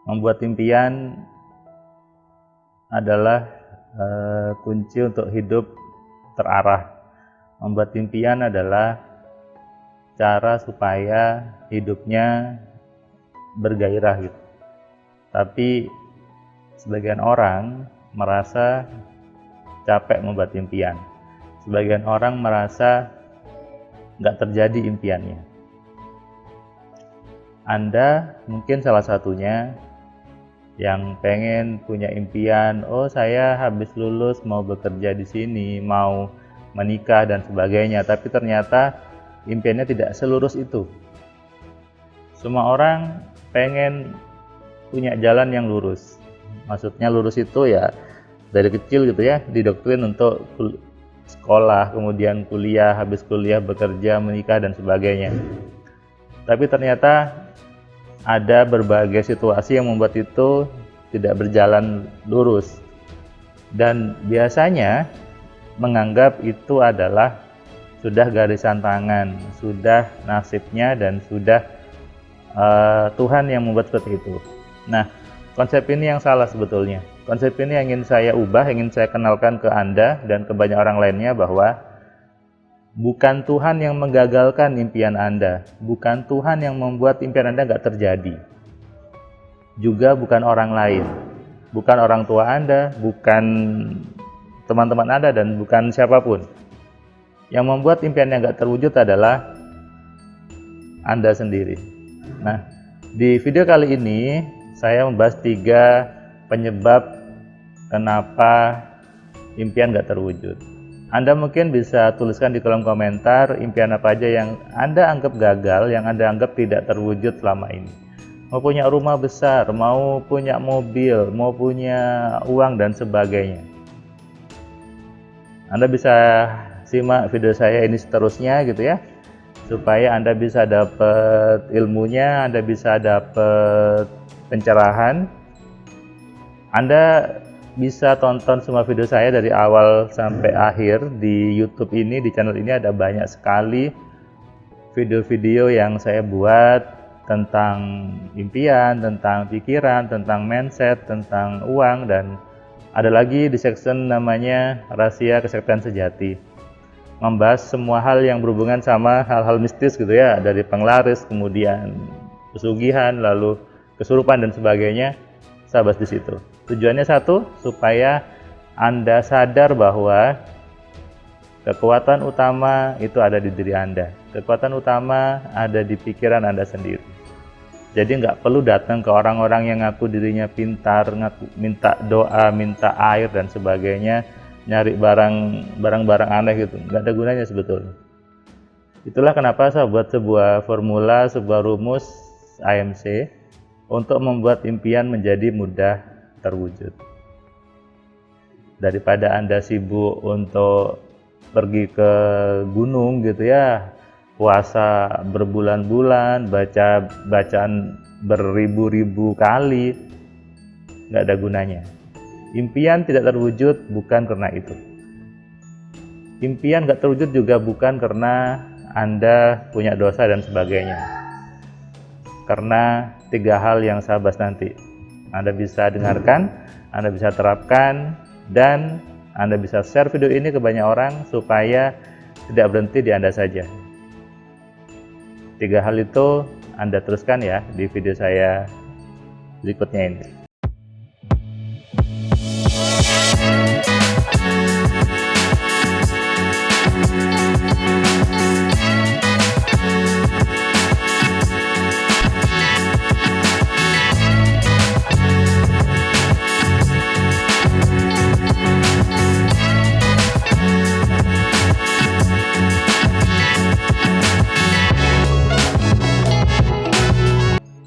Membuat impian adalah kunci untuk hidup terarah. Membuat impian adalah cara supaya hidupnya bergairah gitu. Tapi sebagian orang merasa capek membuat impian. Sebagian orang merasa nggak terjadi impiannya. Anda mungkin salah satunya yang pengen punya impian, oh saya habis lulus mau bekerja di sini, mau menikah dan sebagainya, tapi ternyata impiannya tidak selurus itu. Semua orang pengen punya jalan yang lurus. Maksudnya lurus itu ya dari kecil gitu ya, didoktrin untuk sekolah, kemudian kuliah, habis kuliah bekerja, menikah dan sebagainya. Tapi ternyata ada berbagai situasi yang membuat itu tidak berjalan lurus, dan biasanya menganggap itu adalah sudah garisan tangan, sudah nasibnya, dan sudah Tuhan yang membuat seperti itu. Nah, konsep ini yang salah sebetulnya. Konsep ini yang ingin saya ubah, ingin saya kenalkan ke Anda dan ke banyak orang lainnya, bahwa bukan Tuhan yang menggagalkan impian Anda, bukan Tuhan yang membuat impian Anda nggak terjadi. Juga bukan orang lain, bukan orang tua Anda, bukan teman-teman Anda, dan bukan siapapun. Yang membuat impiannya nggak terwujud adalah Anda sendiri. Nah, di video kali ini saya membahas 3 penyebab kenapa impian nggak terwujud. Anda mungkin bisa tuliskan di kolom komentar impian apa aja yang Anda anggap gagal, yang Anda anggap tidak terwujud selama ini. Mau punya rumah besar, mau punya mobil, mau punya uang dan sebagainya. Anda bisa simak video saya ini seterusnya gitu ya, supaya Anda bisa dapat ilmunya, Anda bisa dapat pencerahan. Anda bisa tonton semua video saya dari awal sampai akhir di YouTube ini. Di channel ini ada banyak sekali video-video yang saya buat tentang impian, tentang pikiran, tentang mindset, tentang uang, dan ada lagi di section namanya Rahasia Kesaktian Sejati, membahas semua hal yang berhubungan sama hal-hal mistis gitu ya, dari penglaris, kemudian pesugihan, lalu kesurupan dan sebagainya. Saya bahas di situ. Tujuannya satu, supaya Anda sadar bahwa kekuatan utama itu ada di diri Anda. Kekuatan utama ada di pikiran Anda sendiri. Jadi nggak perlu datang ke orang-orang yang ngaku dirinya pintar, ngaku minta doa, minta air dan sebagainya, nyari barang-barang aneh gitu. Nggak ada gunanya sebetulnya. Itulah kenapa saya buat sebuah formula, sebuah rumus AMC untuk membuat impian menjadi mudah terwujud. Daripada Anda sibuk untuk pergi ke gunung gitu ya, puasa berbulan-bulan, baca bacaan beribu-ribu kali, nggak ada gunanya. Impian tidak terwujud bukan karena itu. Impian nggak terwujud juga bukan karena Anda punya dosa dan sebagainya. Karena 3 hal yang saya bahas nanti. Anda bisa dengarkan, Anda bisa terapkan, dan Anda bisa share video ini ke banyak orang supaya tidak berhenti di Anda saja. 3 hal itu Anda teruskan ya di video saya berikutnya ini.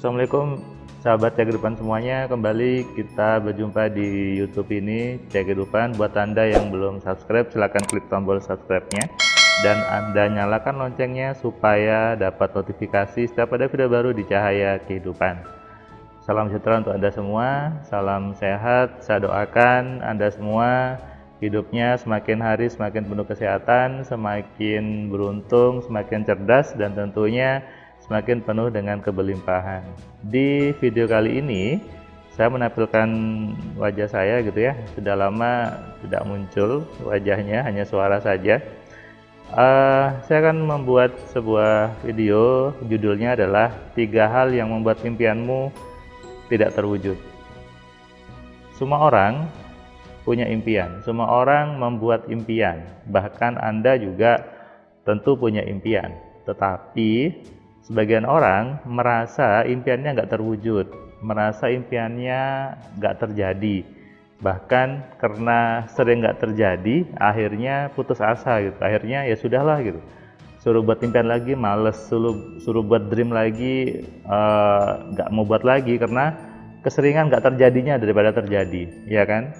Assalamualaikum sahabat Cek Kehidupan semuanya, kembali kita berjumpa di YouTube ini, Cek Kehidupan. Buat Anda yang belum subscribe, silahkan klik tombol subscribe-nya dan Anda nyalakan loncengnya supaya dapat notifikasi setiap ada video baru di Cahaya Kehidupan. Salam sejahtera untuk Anda semua, salam sehat. Saya doakan Anda semua hidupnya semakin hari semakin penuh kesehatan, semakin beruntung, semakin cerdas, dan tentunya semakin penuh dengan keberlimpahan. Di video kali ini Saya menampilkan wajah saya gitu ya, sudah lama tidak muncul wajahnya, hanya suara saja. Saya akan membuat sebuah video, judulnya adalah 3 hal yang membuat impianmu tidak terwujud. Semua orang punya impian, semua orang membuat impian, bahkan Anda juga tentu punya impian. Tetapi sebagian orang merasa impiannya nggak terwujud, merasa impiannya nggak terjadi, bahkan karena sering nggak terjadi akhirnya putus asa gitu, akhirnya ya sudahlah gitu, suruh buat impian lagi males, suruh buat dream lagi nggak mau buat lagi karena keseringan nggak terjadinya daripada terjadi, ya kan?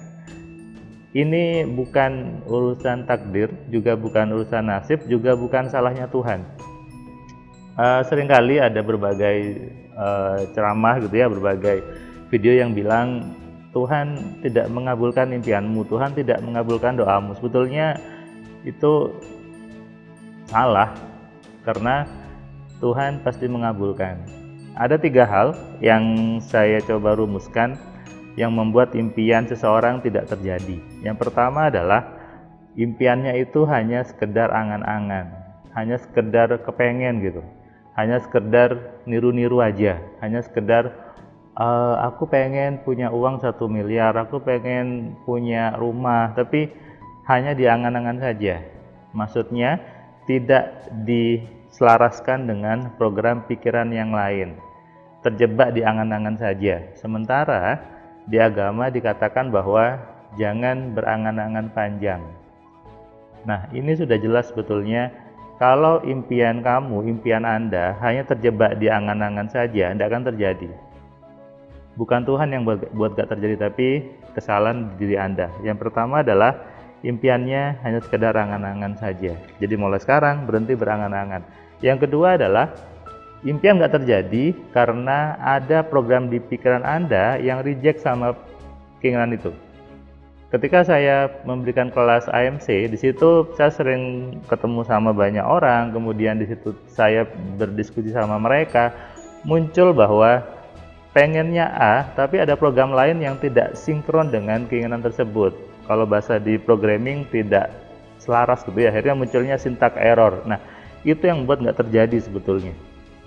Ini bukan urusan takdir, juga bukan urusan nasib, juga bukan salahnya Tuhan. Seringkali ada berbagai ceramah gitu ya, berbagai video yang bilang Tuhan tidak mengabulkan impianmu, Tuhan tidak mengabulkan doamu. Sebetulnya itu salah, karena Tuhan pasti mengabulkan. Ada 3 hal yang saya coba rumuskan yang membuat impian seseorang tidak terjadi. Yang pertama adalah impiannya itu hanya sekedar angan-angan, hanya sekedar kepengen gitu, hanya sekedar niru-niru aja, hanya sekedar aku pengen punya uang 1 miliar, aku pengen punya rumah, tapi hanya di angan-angan saja. Maksudnya tidak diselaraskan dengan program pikiran yang lain, terjebak di angan-angan saja. Sementara di agama dikatakan bahwa jangan berangan-angan panjang. Nah, ini sudah jelas sebetulnya. Kalau impian kamu, impian Anda hanya terjebak di angan-angan saja, tidak akan terjadi. Bukan Tuhan yang buat gak terjadi, tapi kesalahan di diri Anda. Yang pertama adalah impiannya hanya sekedar angan-angan saja. Jadi mulai sekarang berhenti berangan-angan. Yang kedua adalah impian gak terjadi karena ada program di pikiran Anda yang reject sama keinginan itu. Ketika saya memberikan kelas AMC, di situ saya sering ketemu sama banyak orang, kemudian di situ saya berdiskusi sama mereka, muncul bahwa pengennya A, tapi ada program lain yang tidak sinkron dengan keinginan tersebut. Kalau bahasa di programming tidak selaras gitu ya, akhirnya munculnya syntax error. Nah, itu yang buat nggak terjadi sebetulnya.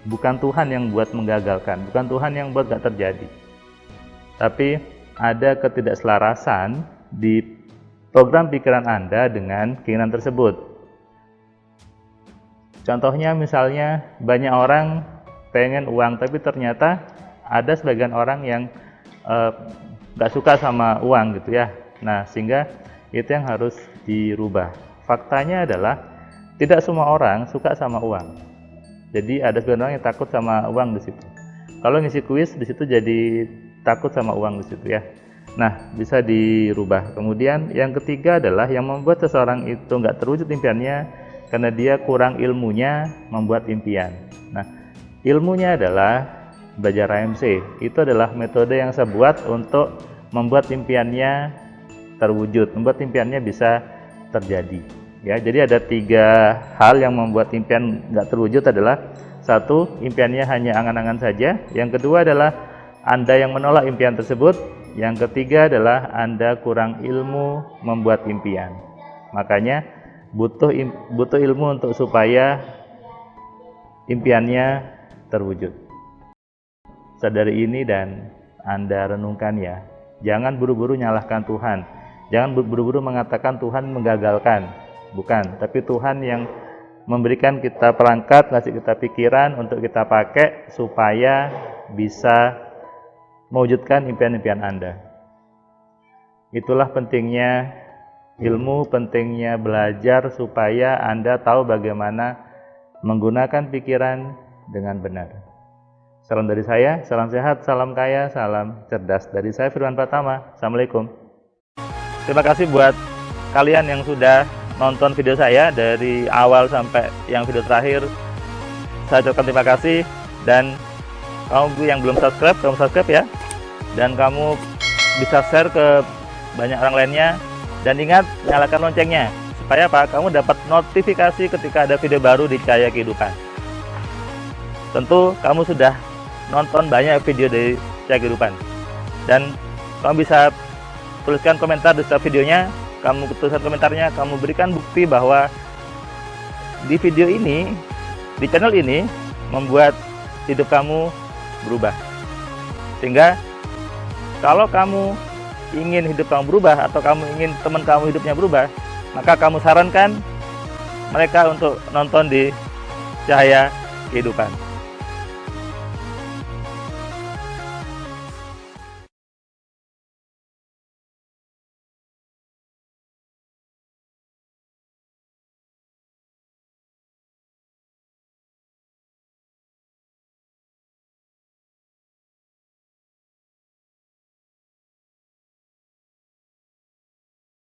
Bukan Tuhan yang buat menggagalkan, bukan Tuhan yang buat nggak terjadi. Tapi ada ketidakselarasan di program pikiran Anda dengan keinginan tersebut. Contohnya misalnya banyak orang pengen uang, tapi ternyata ada sebagian orang yang nggak suka sama uang gitu ya. Nah, sehingga itu yang harus dirubah. Faktanya adalah tidak semua orang suka sama uang. Jadi ada sebagian orang yang takut sama uang di situ. Kalau ngisi kuis di situ jadi takut sama uang di situ ya. Nah, bisa dirubah. Kemudian yang ketiga adalah yang membuat seseorang itu nggak terwujud impiannya karena dia kurang ilmunya membuat impian. Nah, ilmunya adalah belajar AMC. Itu adalah metode yang saya buat untuk membuat impiannya terwujud, membuat impiannya bisa terjadi. Ya, jadi ada 3 hal yang membuat impian nggak terwujud adalah 1, impiannya hanya angan-angan saja. Yang kedua adalah Anda yang menolak impian tersebut. Yang ketiga adalah Anda kurang ilmu membuat impian. Makanya butuh ilmu untuk supaya impiannya terwujud. Sadari ini dan Anda renungkan ya. Jangan buru-buru nyalahkan Tuhan. Jangan buru-buru mengatakan Tuhan menggagalkan. Bukan, tapi Tuhan yang memberikan kita perangkat, ngasih kita pikiran untuk kita pakai supaya bisa mewujudkan impian-impian Anda. Itulah pentingnya ilmu, pentingnya belajar supaya Anda tahu bagaimana menggunakan pikiran dengan benar. Salam dari saya, salam sehat, salam kaya, salam cerdas. Dari saya Firman Pratama. Assalamualaikum. Terima kasih buat kalian yang sudah nonton video saya dari awal sampai yang video terakhir. Saya ucapkan terima kasih, dan kamu yang belum subscribe, kamu subscribe ya. Dan kamu bisa share ke banyak orang lainnya, dan ingat nyalakan loncengnya supaya apa? Kamu dapat notifikasi ketika ada video baru di Cahaya Kehidupan. Tentu kamu sudah nonton banyak video dari Cahaya Kehidupan. Dan kamu bisa tuliskan komentar di setiap videonya, kamu tuliskan komentarnya, kamu berikan bukti bahwa di video ini, di channel ini membuat hidup kamu berubah. Sehingga kalau kamu ingin hidup kamu berubah, atau kamu ingin teman kamu hidupnya berubah, maka kamu sarankan mereka untuk nonton di Cahaya Kehidupan.